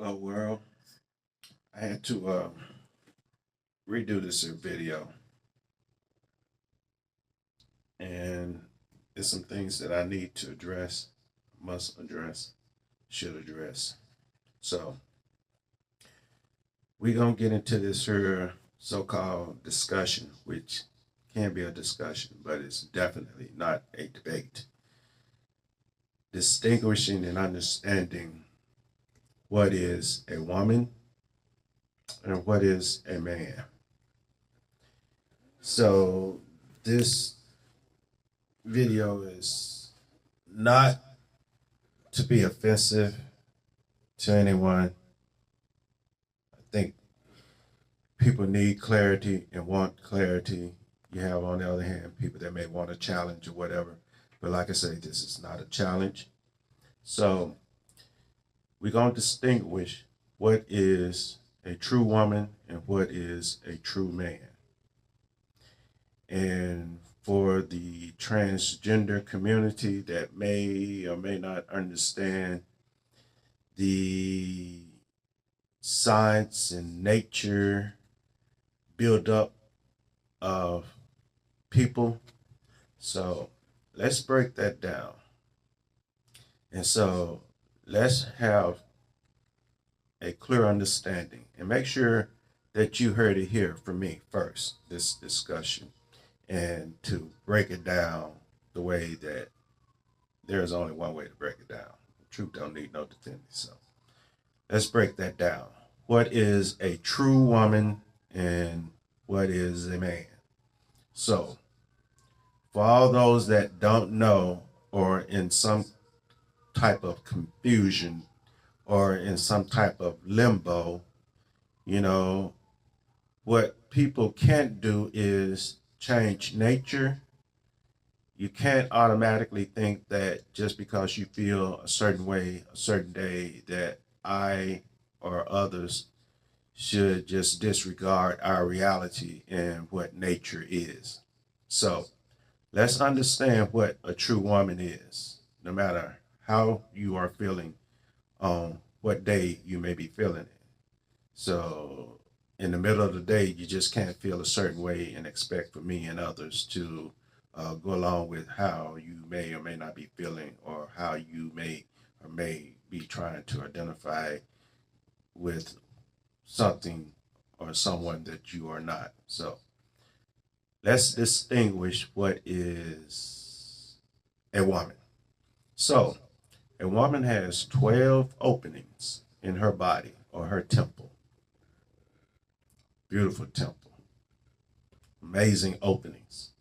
Hello world. I had to redo this video, and there's some things that I need to address, must address, should address. So we're gonna get into this here so-called discussion, which can be a discussion, but it's definitely not a debate. Distinguishing and understanding what is a woman and what is a man. So this video is not to be offensive to anyone. I think people need clarity and want clarity. You have, on the other hand, people that may want a challenge or whatever. But like I say, this is not a challenge. So we're going to distinguish what is a true woman and what is a true man. And for the transgender community that may or may not understand the science and nature build-up of people. So let's break that down. And so let's have a clear understanding and make sure that you heard it here from me first, this discussion, and to break it down the way that there's only one way to break it down. Truth don't need no defending. So let's break that down. What is a true woman and what is a man? So for all those that don't know or in some type of confusion or in some type of limbo, what people can't do is change nature. You can't automatically think that just because you feel a certain way a certain day that I or others should just disregard our reality and what nature is. So let's understand what a true woman is, no matter how you are feeling on what day you may be feeling it. So in the middle of the day, you just can't feel a certain way and expect for me and others to go along with how you may or may not be feeling or how you may or may be trying to identify with something or someone that you are not. So let's distinguish what is a woman. So a woman has 12 openings in her body or her temple. Beautiful temple. Amazing openings.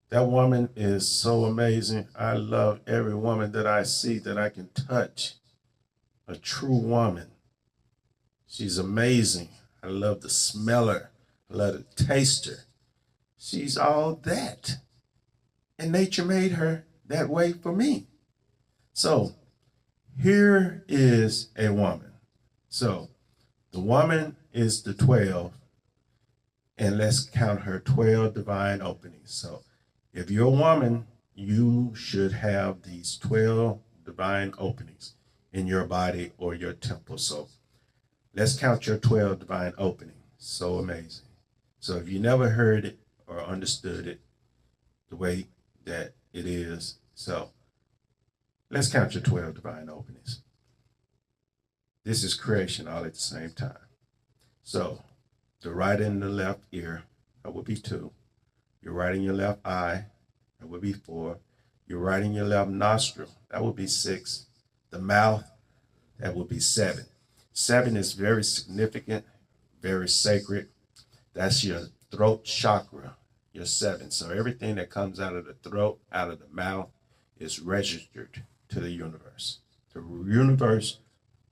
That woman is so amazing. I love every woman that I see that I can touch. A true woman. She's amazing. I love to smell her. I love to taste her. She's all that. And nature made her that way for me. So here is a woman. So the woman is the 12, and let's count her 12 divine openings. So if you're a woman, you should have these 12 divine openings in your body or your temple. So let's count your 12 divine openings. So amazing. So if you never heard it or understood it the way that it is, so let's count your 12 divine openings. This is creation all at the same time. So the right and the left ear, that would be 2. Your right and your left eye, that would be 4. Your right and your left nostril, that would be 6. The mouth, that would be 7. 7 is very significant, very sacred. That's your throat chakra, your 7. So everything that comes out of the throat, out of the mouth, is registered to the universe. The universe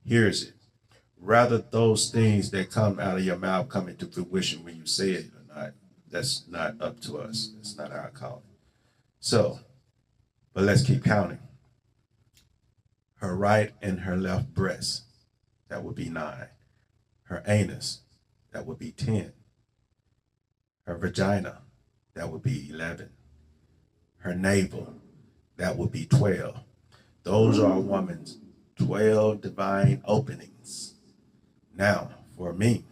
hears it. Rather, those things that come out of your mouth come into fruition when you say it or not, that's not up to us. It's not our calling. So, but let's keep counting. Her right and her left breast, that would be 9. Her anus, that would be 10. Her vagina, that would be 11. Her navel, that would be 12. Those are a woman's 12 divine openings. Now, for me,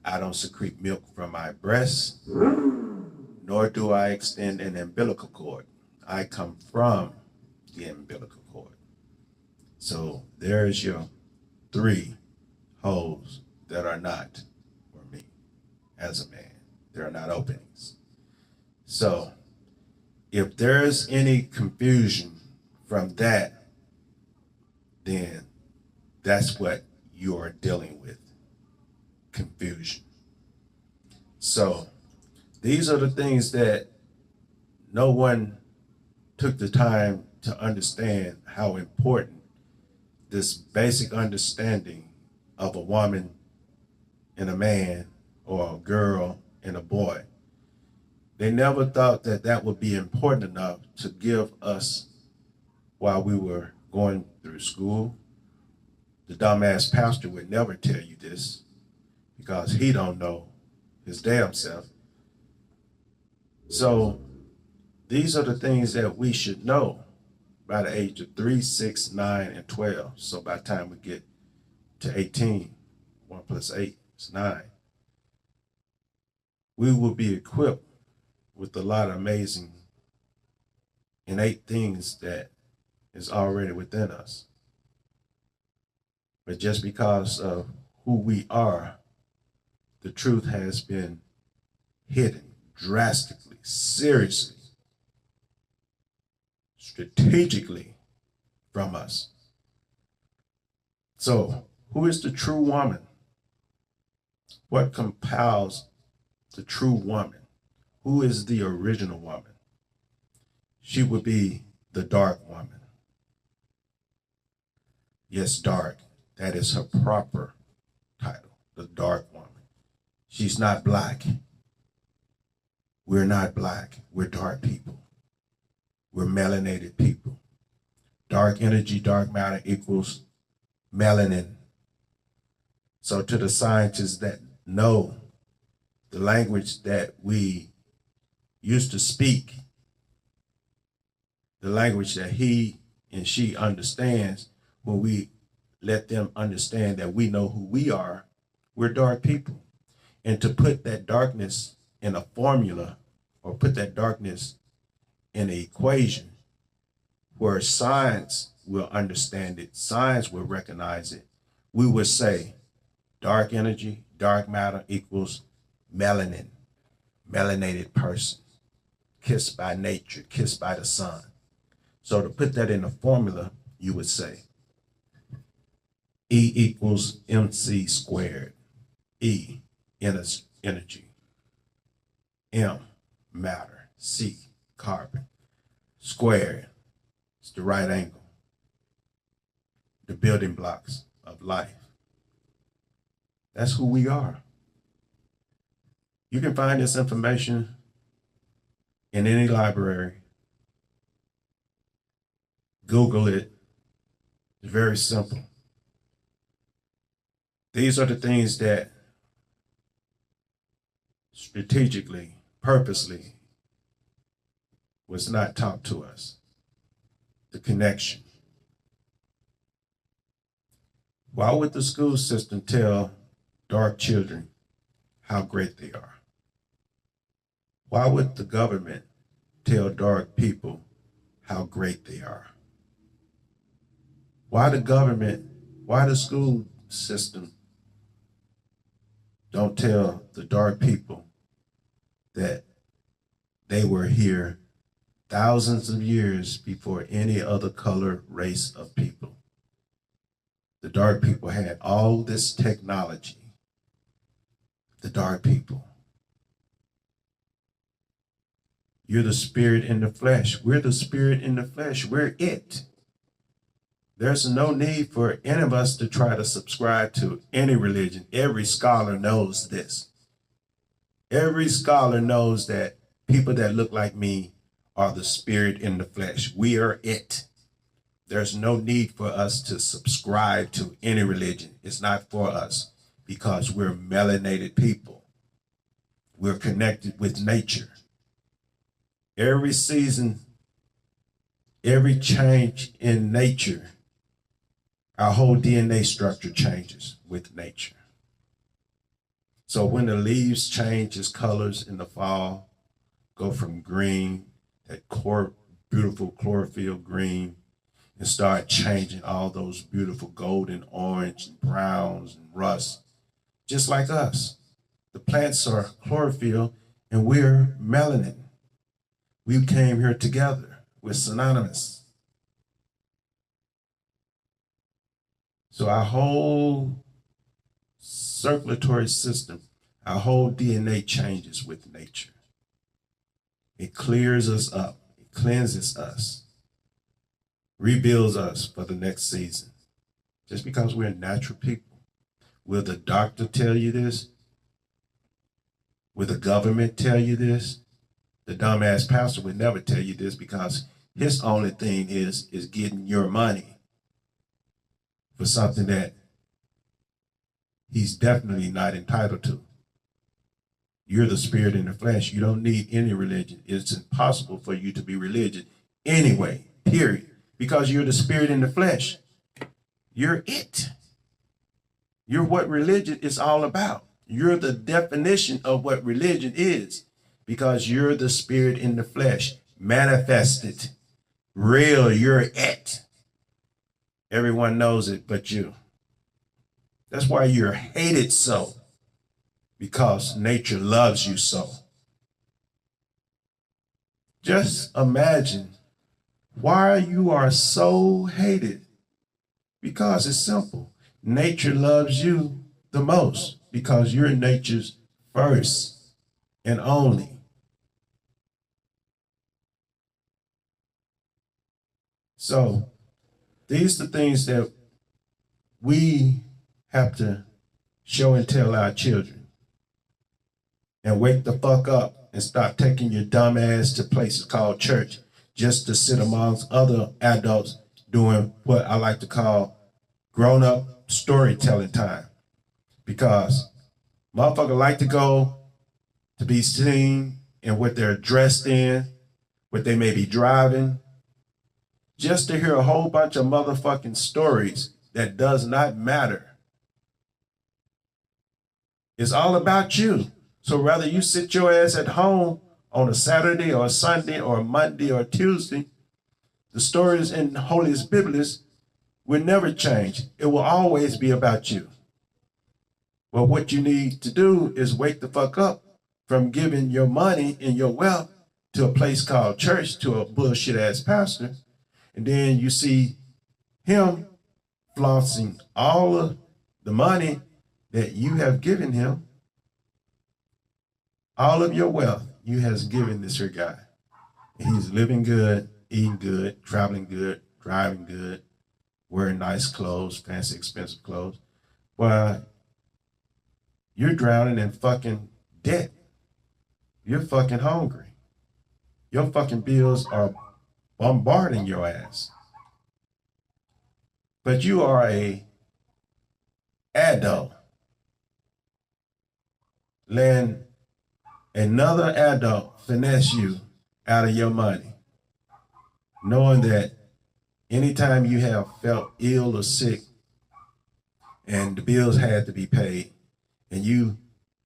I don't secrete milk from my breast, nor do I extend an umbilical cord. I come from the umbilical cord. So there's your 3 holes that are not for me as a man. There are not openings. So if there's any confusion from that, then that's what you are dealing with, confusion. So these are the things that no one took the time to understand how important this basic understanding of a woman and a man, or a girl and a boy. They never thought that that would be important enough to give us while we were going through school. The dumbass pastor would never tell you this because he don't know his damn self. So these are the things that we should know by the age of 3, 6, 9, and 12. So by the time we get to 18, 1 plus 8 is 9, we will be equipped with a lot of amazing innate things that is already within us. But just because of who we are, the truth has been hidden drastically, seriously, strategically from us. So, who is the true woman? What compels the true woman? Who is the original woman? She would be the dark woman. Yes, dark. That is her proper title, the dark woman. She's not black. We're not black. We're dark people. We're melanated people. Dark energy, dark matter equals melanin. So to the scientists that know the language that we used to speak, the language that he and she understands, when we let them understand that we know who we are, we're dark people. And to put that darkness in a formula, or put that darkness in an equation where science will understand it, science will recognize it, we would say dark energy, dark matter equals melanin, melanated person, kissed by nature, kissed by the sun. So to put that in a formula, you would say E equals MC squared. E, energy. M, matter. C, carbon. Squared, it's the right angle. The building blocks of life. That's who we are. You can find this information in any library. Google it. It's very simple. These are the things that strategically, purposely, was not taught to us. The connection. Why would the school system tell dark children how great they are? Why would the government tell dark people how great they are? Why the school system don't tell the dark people that they were here thousands of years before any other color, race of people? The dark people had all this technology. The dark people. You're the spirit in the flesh. We're the spirit in the flesh. We're it. There's no need for any of us to try to subscribe to any religion. Every scholar knows this. Every scholar knows that people that look like me are the spirit in the flesh. We are it. There's no need for us to subscribe to any religion. It's not for us because we're melanated people. We're connected with nature. Every season, every change in nature Our whole DNA structure changes with nature. So when the leaves change its colors in the fall, go from green, that beautiful chlorophyll green, and start changing all those beautiful golden, orange, and browns, and rust, just like us. The plants are chlorophyll and we're melanin. We came here together. We're synonymous. So our whole circulatory system, our whole DNA changes with nature. It clears us up. It cleanses us, rebuilds us for the next season. Just because we're natural people. Will the doctor tell you this? Will the government tell you this? The dumbass pastor would never tell you this because his only thing is getting your money for something that he's definitely not entitled to. You're the spirit in the flesh. You don't need any religion. It's impossible for you to be religious anyway, period. Because you're the spirit in the flesh. You're it. You're what religion is all about. You're the definition of what religion is because you're the spirit in the flesh, manifested, real, you're it. Everyone knows it but you. That's why you're hated so, because nature loves you so. Just imagine why you are so hated. Because it's simple. Nature loves you the most because you're nature's first and only. So these are the things that we have to show and tell our children. And wake the fuck up and stop taking your dumb ass to places called church just to sit amongst other adults doing what I like to call grown-up storytelling time. Because motherfuckers like to go to be seen in what they're dressed in, what they may be driving, just to hear a whole bunch of motherfucking stories that does not matter. It's all about you. So rather you sit your ass at home on a Saturday or a Sunday or a Monday or a Tuesday, the stories in Holiest Biblius will never change. It will always be about you. Well, what you need to do is wake the fuck up from giving your money and your wealth to a place called church, to a bullshit ass pastor. And then you see him flossing all of the money that you have given him, all of your wealth you has given this here guy. And he's living good, eating good, traveling good, driving good, wearing nice clothes, fancy, expensive clothes. Well, you're drowning in fucking debt. You're fucking hungry. Your fucking bills are bombarding your ass. But you are a adult. Letting another adult finesse you out of your money, knowing that anytime you have felt ill or sick and the bills had to be paid, and you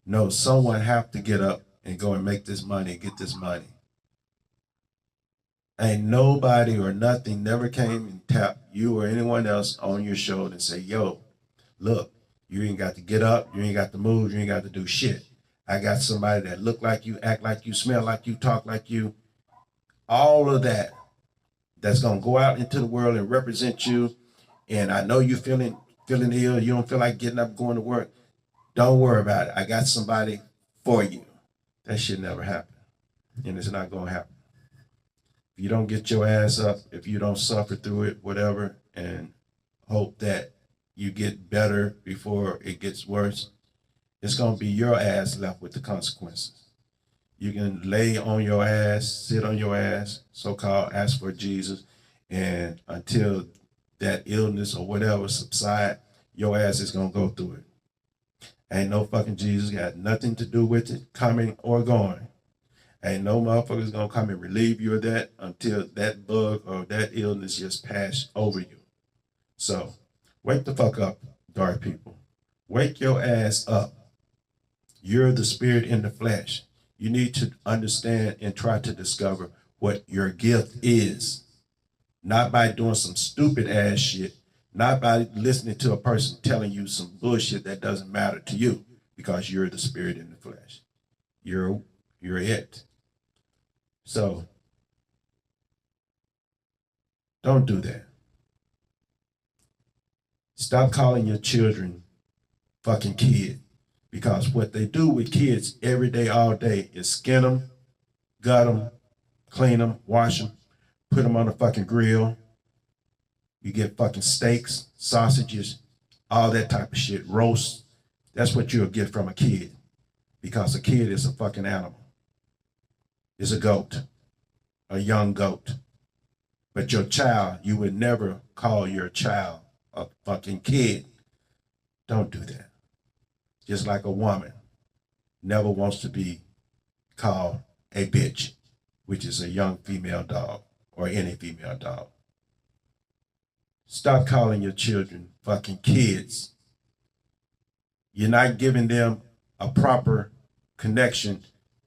know someone have to get up and go and make this money, get this money. Ain't nobody or nothing never came and tapped you or anyone else on your shoulder and say, yo, look, you ain't got to get up, you ain't got to move, you ain't got to do shit. I got somebody that look like you, act like you, smell like you, talk like you, all of that, that's gonna go out into the world and represent you. And I know you feeling ill, you don't feel like getting up, going to work. Don't worry about it. I got somebody for you. That shit never happen. And it's not gonna happen. If you don't get your ass up, if you don't suffer through it, whatever, and hope that you get better before it gets worse, it's gonna be your ass left with the consequences. You can lay on your ass, sit on your ass, so-called ask for Jesus, and until that illness or whatever subside, your ass is gonna go through it. Ain't no fucking Jesus got nothing to do with it, coming or going. Ain't no motherfuckers gonna come and relieve you of that until that bug or that illness just passed over you. So Wake the fuck up, dark people. Wake your ass up. You're the spirit in the flesh. You need to understand and try to discover what your gift is. Not by doing some stupid ass shit, not by listening to a person telling you some bullshit that doesn't matter to you, because you're the spirit in the flesh. You're it. So don't do that. Stop calling your children fucking kid, because what they do with kids every day, all day, is skin them, gut them, clean them, wash them, put them on the fucking grill. You get fucking steaks, sausages, all that type of shit, roast. That's what you'll get from a kid, because a kid is a fucking animal. Is a goat, a young goat. But your child, you would never call your child a fucking kid. Don't do that. Just like a woman never wants to be called a bitch, which is a young female dog or any female dog. Stop calling your children fucking kids. You're not giving them a proper connection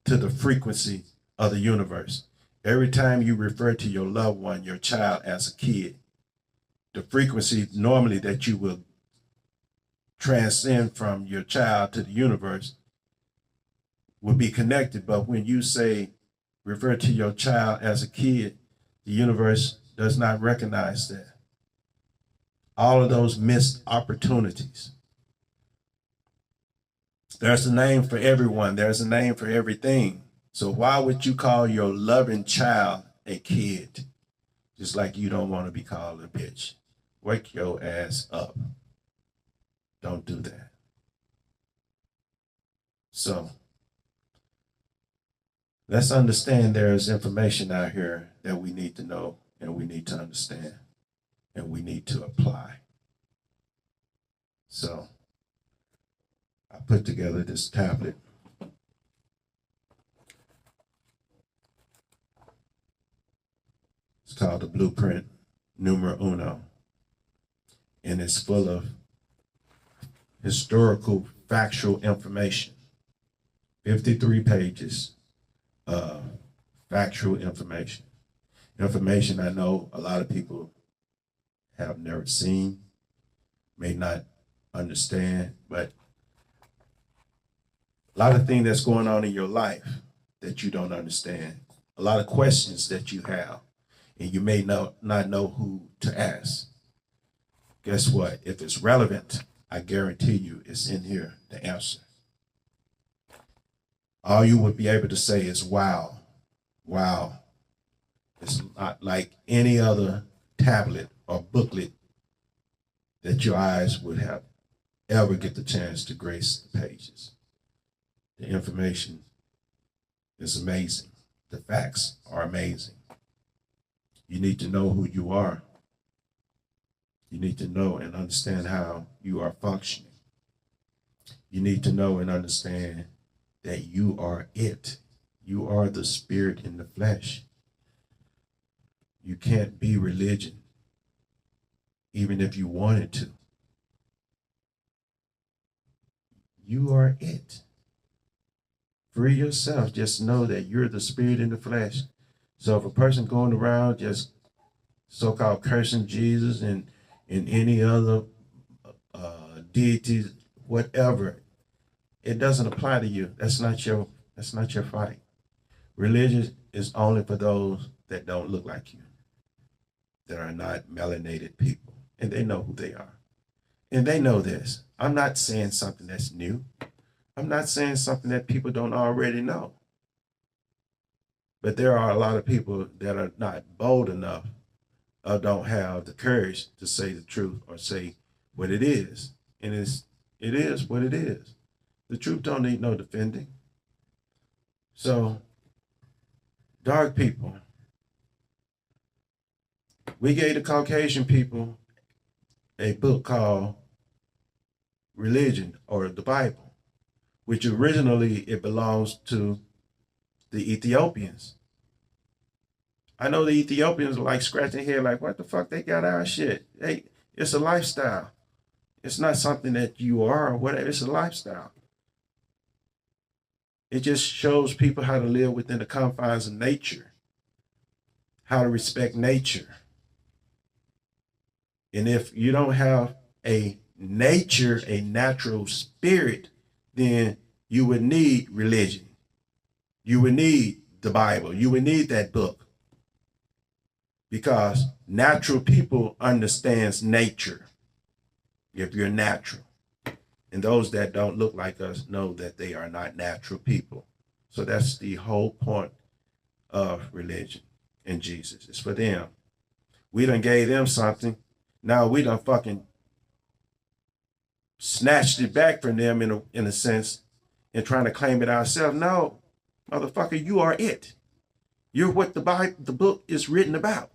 to the frequency of the universe. Every time you refer to your loved one, your child, as a kid, the frequency normally that you will transcend from your child to the universe will be connected. But when you say refer to your child as a kid, the universe does not recognize that. All of those missed opportunities. There's a name for everyone. There's a name for everything. So why would you call your loving child a kid? Just like you don't want to be called a bitch. Wake your ass up. Don't do that. So let's understand there is information out here that we need to know and we need to understand and we need to apply. So I put together this tablet. It's called the Blueprint Numero Uno. And it's full of historical, factual information. 53 pages of factual information. Information I know a lot of people have never seen, may not understand, but a lot of things that's going on in your life that you don't understand, a lot of questions that you have, and you may not know who to ask. Guess what? If it's relevant, I guarantee you it's in here, the answer. All you would be able to say is, wow, wow. It's not like any other tablet or booklet that your eyes would have ever get the chance to grace the pages. The information is amazing. The facts are amazing. You need to know who you are. You need to know and understand how you are functioning. You need to know and understand that you are it. You are the spirit in the flesh. You can't be religion, even if you wanted to. You are it. Free yourself. Just know that you're the spirit in the flesh. So if a person going around just so-called cursing Jesus and any other deities, whatever, it doesn't apply to you. That's not your fight. Religion is only for those that don't look like you, that are not melanated people, and they know who they are. And they know this. I'm not saying something that's new. I'm not saying something that people don't already know. But there are a lot of people that are not bold enough or don't have the courage to say the truth or say what it is. And it is what it is. The truth don't need no defending. So, dark people, we gave the Caucasian people a book called Religion or the Bible, which originally it belongs to the Ethiopians. I know the Ethiopians are like scratching their head like, what the fuck they got our shit? Hey, it's a lifestyle. It's not something that you are or whatever. It's a lifestyle. It just shows people how to live within the confines of nature, how to respect nature. And if you don't have a nature, a natural spirit, then you would need religion. You would need the Bible. You would need that book. Because natural people understands nature. If you're natural. And those that don't look like us know that they are not natural people. So that's the whole point of religion and Jesus. It's for them. We done gave them something. Now we done fucking snatched it back from them in a sense and trying to claim it ourselves. No, motherfucker, you are it. You're what the book is written about.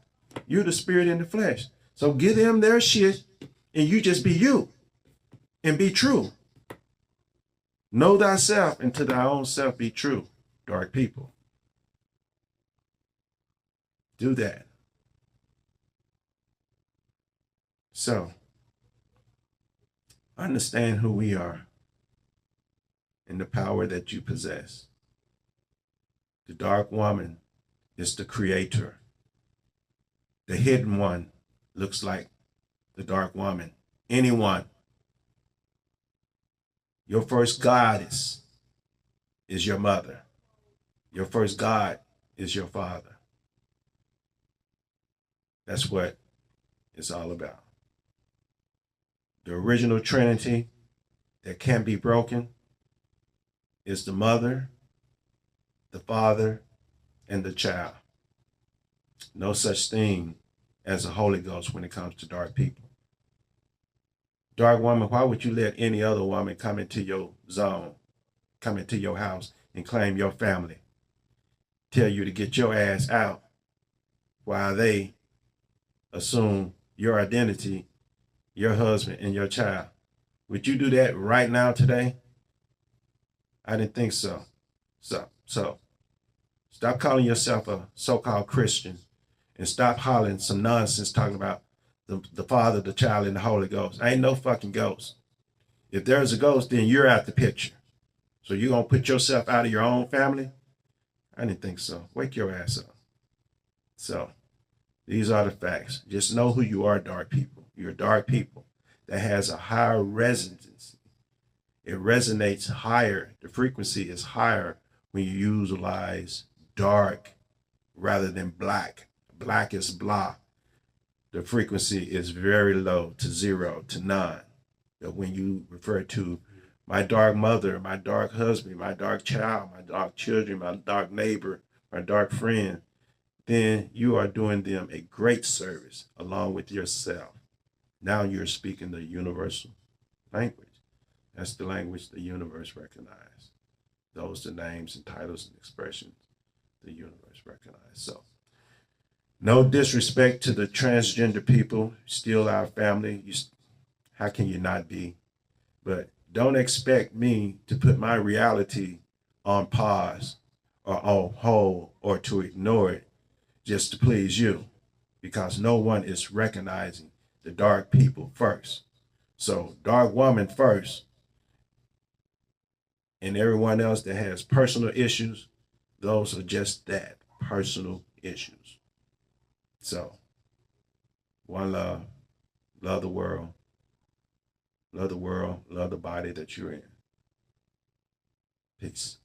You're the spirit in the flesh. So give them their shit and you just be you and be true. Know thyself and to thy own self be true, dark people. Do that. So, understand who we are and the power that you possess. The dark woman is the creator. The hidden one looks like the dark woman. Anyone. Your first goddess is your mother. Your first God is your father. That's what it's all about. The original Trinity that can't be broken is the mother, the father, and the child. No such thing as a Holy Ghost when it comes to dark people. Dark woman, why would you let any other woman come into your zone, come into your house and claim your family? Tell you to get your ass out while they assume your identity, your husband, and your child. Would you do that right now today? I didn't think so. So stop calling yourself a so-called Christian and stop hollering some nonsense talking about the Father, the child, and the Holy Ghost. I ain't no fucking ghost. If there's a ghost, then you're out the picture. So you're going to put yourself out of your own family? I didn't think so. Wake your ass up. So these are the facts. Just know who you are, dark people. You're dark people that has a higher resonance. It resonates higher. The frequency is higher when you utilize dark rather than black. Black is blah. The frequency is very low to zero to none. But when you refer to my dark mother, my dark husband, my dark child, my dark children, my dark neighbor, my dark friend, then you are doing them a great service along with yourself. Now you're speaking the universal language. That's the language the universe recognizes. Those are the names and titles and expressions the universe recognizes. So, no disrespect to the transgender people, still our family. How can you not be? But don't expect me to put my reality on pause or on hold or to ignore it just to please you, because no one is recognizing the dark people first. So dark woman first, and everyone else that has personal issues, those are just that, personal issues. So one love, love the world, love the body that you're in. Peace.